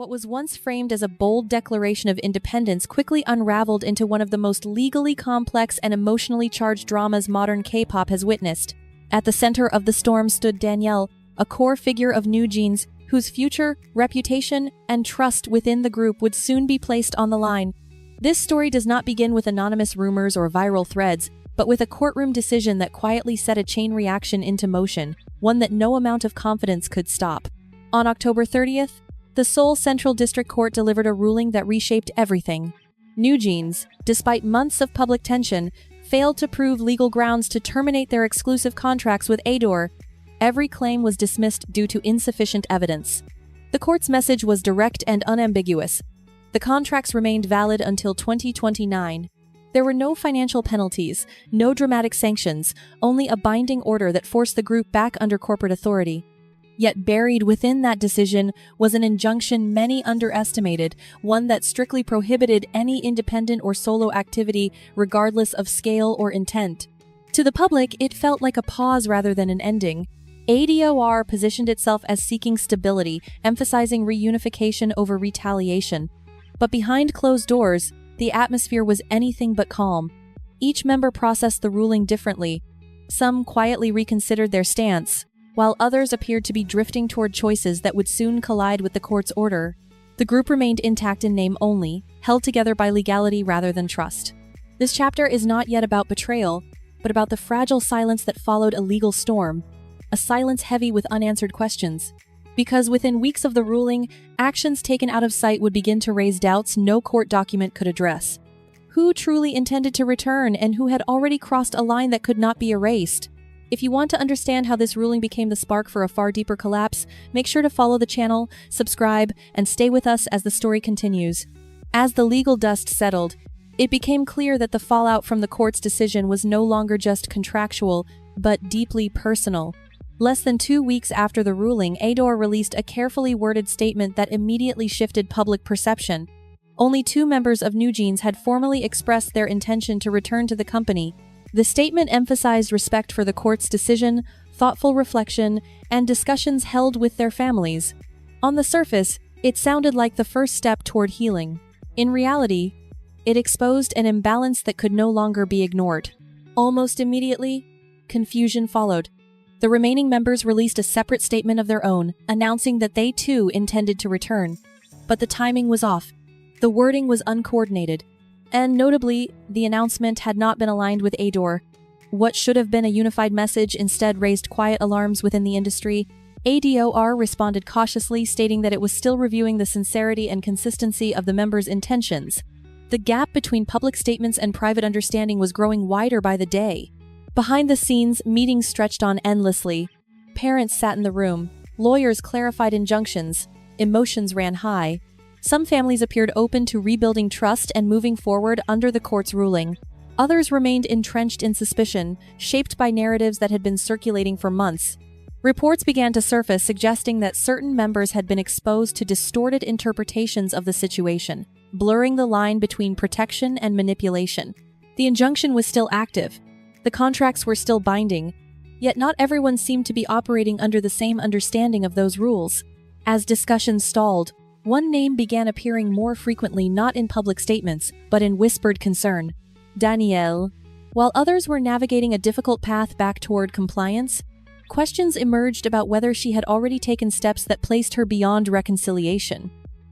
What was once framed as a bold declaration of independence quickly unraveled into one of the most legally complex and emotionally charged dramas modern K-pop has witnessed. At the center of the storm stood Danielle, a core figure of NewJeans, whose future, reputation, and trust within the group would soon be placed on the line. This story does not begin with anonymous rumors or viral threads, but with a courtroom decision that quietly set a chain reaction into motion, one that no amount of confidence could stop. On October 30th, the Seoul Central District Court delivered a ruling that reshaped everything. NewJeans, despite months of public tension, failed to prove legal grounds to terminate their exclusive contracts with ADOR. Every claim was dismissed due to insufficient evidence. The court's message was direct and unambiguous. The contracts remained valid until 2029. There were no financial penalties, no dramatic sanctions, only a binding order that forced the group back under corporate authority. Yet buried within that decision was an injunction many underestimated, one that strictly prohibited any independent or solo activity regardless of scale or intent. To the public, it felt like a pause rather than an ending. ADOR positioned itself as seeking stability, emphasizing reunification over retaliation. But behind closed doors, the atmosphere was anything but calm. Each member processed the ruling differently. Some quietly reconsidered their stance, while others appeared to be drifting toward choices that would soon collide with the court's order. The group remained intact in name only, held together by legality rather than trust. This chapter is not yet about betrayal, but about the fragile silence that followed a legal storm, a silence heavy with unanswered questions. Because within weeks of the ruling, actions taken out of sight would begin to raise doubts no court document could address. Who truly intended to return and who had already crossed a line that could not be erased? If you want to understand how this ruling became the spark for a far deeper collapse, make sure to follow the channel, subscribe, and stay with us as the story continues. As the legal dust settled, it became clear that the fallout from the court's decision was no longer just contractual, but deeply personal. Less than 2 weeks after the ruling, ADOR released a carefully worded statement that immediately shifted public perception. Only 2 members of NewJeans had formally expressed their intention to return to the company. The statement emphasized respect for the court's decision, thoughtful reflection, and discussions held with their families. On the surface, it sounded like the first step toward healing. In reality, it exposed an imbalance that could no longer be ignored. Almost immediately, confusion followed. The remaining members released a separate statement of their own, announcing that they too intended to return. But the timing was off. The wording was uncoordinated. And notably, the announcement had not been aligned with ADOR. What should have been a unified message instead raised quiet alarms within the industry. ADOR responded cautiously, stating that it was still reviewing the sincerity and consistency of the members' intentions. The gap between public statements and private understanding was growing wider by the day. Behind the scenes, meetings stretched on endlessly. Parents sat in the room. Lawyers clarified injunctions. Emotions ran high. Some families appeared open to rebuilding trust and moving forward under the court's ruling. Others remained entrenched in suspicion, shaped by narratives that had been circulating for months. Reports began to surface suggesting that certain members had been exposed to distorted interpretations of the situation, blurring the line between protection and manipulation. The injunction was still active. The contracts were still binding, yet not everyone seemed to be operating under the same understanding of those rules. As discussions stalled, one name began appearing more frequently not in public statements, but in whispered concern: Danielle. While others were navigating a difficult path back toward compliance, questions emerged about whether she had already taken steps that placed her beyond reconciliation.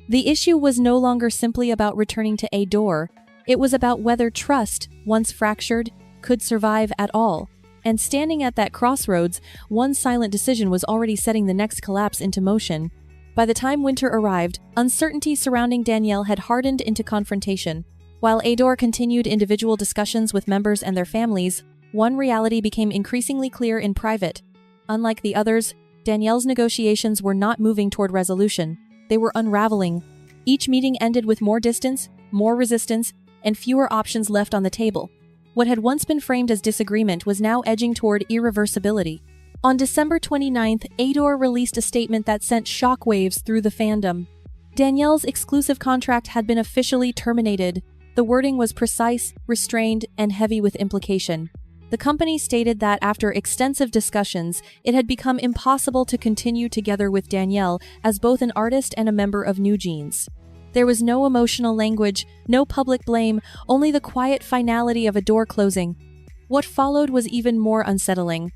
The issue was no longer simply about returning to ADOR, it was about whether trust, once fractured, could survive at all. And standing at that crossroads, one silent decision was already setting the next collapse into motion. By the time winter arrived, uncertainty surrounding Danielle had hardened into confrontation. While ADOR continued individual discussions with members and their families, one reality became increasingly clear in private. Unlike the others, Danielle's negotiations were not moving toward resolution. They were unraveling. Each meeting ended with more distance, more resistance, and fewer options left on the table. What had once been framed as disagreement was now edging toward irreversibility. On December 29th, ADOR released a statement that sent shockwaves through the fandom. Danielle's exclusive contract had been officially terminated. The wording was precise, restrained, and heavy with implication. The company stated that after extensive discussions, it had become impossible to continue together with Danielle as both an artist and a member of NewJeans. There was no emotional language, no public blame, only the quiet finality of a door closing. What followed was even more unsettling.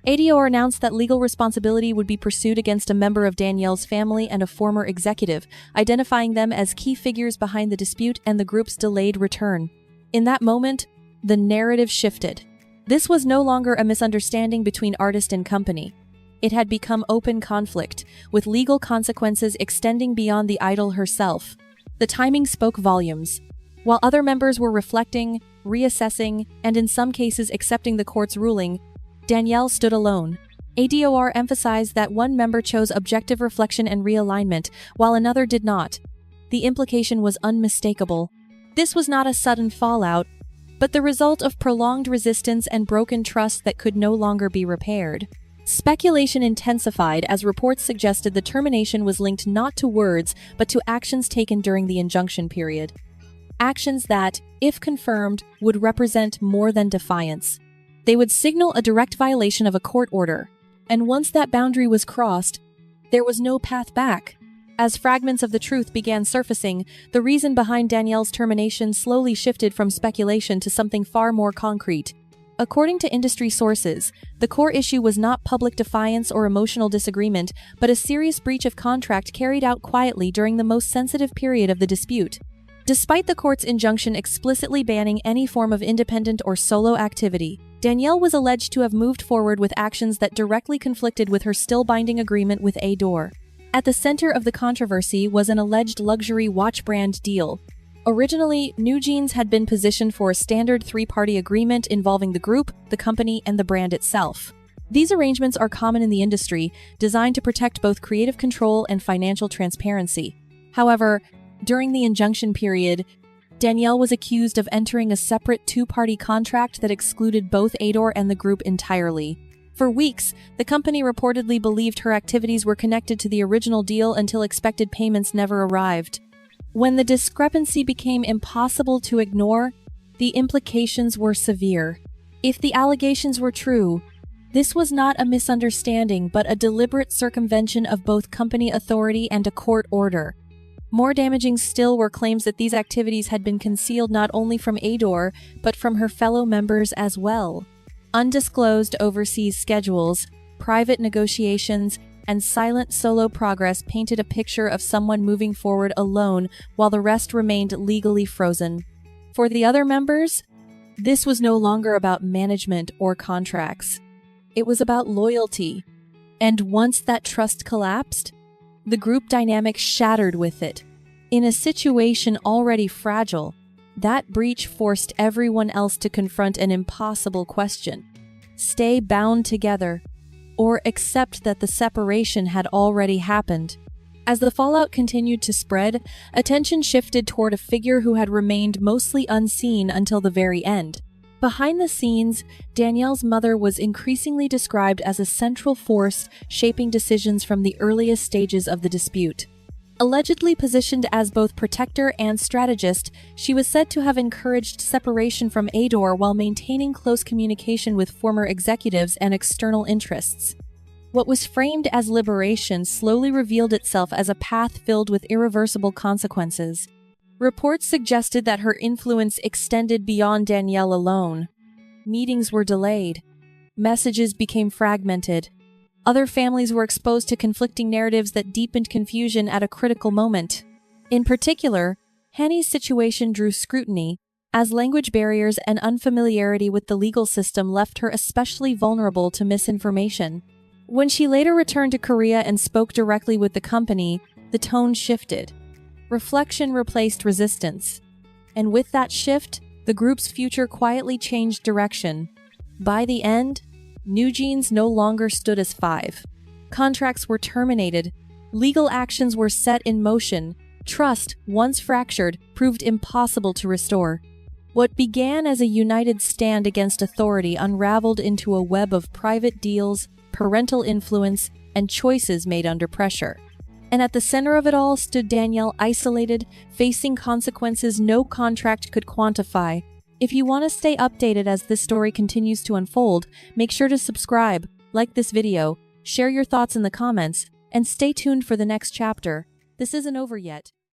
ADOR announced that legal responsibility would be pursued against a member of Danielle's family and a former executive, identifying them as key figures behind the dispute and the group's delayed return. In that moment, the narrative shifted. This was no longer a misunderstanding between artist and company. It had become open conflict, with legal consequences extending beyond the idol herself. The timing spoke volumes. While other members were reflecting, reassessing, and in some cases accepting the court's ruling, Danielle stood alone. ADOR emphasized that one member chose objective reflection and realignment, while another did not. The implication was unmistakable. This was not a sudden fallout, but the result of prolonged resistance and broken trust that could no longer be repaired. Speculation intensified as reports suggested the termination was linked not to words, but to actions taken during the injunction period. Actions that, if confirmed, would represent more than defiance. They would signal a direct violation of a court order, and once that boundary was crossed, there was no path back. As fragments of the truth began surfacing, the reason behind Danielle's termination slowly shifted from speculation to something far more concrete. According to industry sources, the core issue was not public defiance or emotional disagreement, but a serious breach of contract carried out quietly during the most sensitive period of the dispute. Despite the court's injunction explicitly banning any form of independent or solo activity, Danielle was alleged to have moved forward with actions that directly conflicted with her still-binding agreement with ADOR. At the center of the controversy was an alleged luxury watch brand deal. Originally, NewJeans had been positioned for a standard three-party agreement involving the group, the company, and the brand itself. These arrangements are common in the industry, designed to protect both creative control and financial transparency. However, during the injunction period, Danielle was accused of entering a separate two-party contract that excluded both ADOR and the group entirely. For weeks, the company reportedly believed her activities were connected to the original deal until expected payments never arrived. When the discrepancy became impossible to ignore, the implications were severe. If the allegations were true, this was not a misunderstanding but a deliberate circumvention of both company authority and a court order. More damaging still were claims that these activities had been concealed not only from ADOR, but from her fellow members as well. Undisclosed overseas schedules, private negotiations, and silent solo progress painted a picture of someone moving forward alone while the rest remained legally frozen. For the other members, this was no longer about management or contracts. It was about loyalty. And once that trust collapsed, the group dynamic shattered with it. In a situation already fragile, that breach forced everyone else to confront an impossible question: stay bound together, or accept that the separation had already happened. As the fallout continued to spread, attention shifted toward a figure who had remained mostly unseen until the very end. Behind the scenes, Danielle's mother was increasingly described as a central force shaping decisions from the earliest stages of the dispute. Allegedly positioned as both protector and strategist, she was said to have encouraged separation from ADOR while maintaining close communication with former executives and external interests. What was framed as liberation slowly revealed itself as a path filled with irreversible consequences. Reports suggested that her influence extended beyond Danielle alone. Meetings were delayed. Messages became fragmented. Other families were exposed to conflicting narratives that deepened confusion at a critical moment. In particular, Hanni's situation drew scrutiny, as language barriers and unfamiliarity with the legal system left her especially vulnerable to misinformation. When she later returned to Korea and spoke directly with the company, the tone shifted. Reflection replaced resistance. And with that shift, the group's future quietly changed direction. By the end, NewJeans no longer stood as five. Contracts were terminated. Legal actions were set in motion. Trust, once fractured, proved impossible to restore. What began as a united stand against authority unraveled into a web of private deals, parental influence, and choices made under pressure. And at the center of it all stood Danielle, isolated, facing consequences no contract could quantify. If you want to stay updated as this story continues to unfold, make sure to subscribe, like this video, share your thoughts in the comments, and stay tuned for the next chapter. This isn't over yet.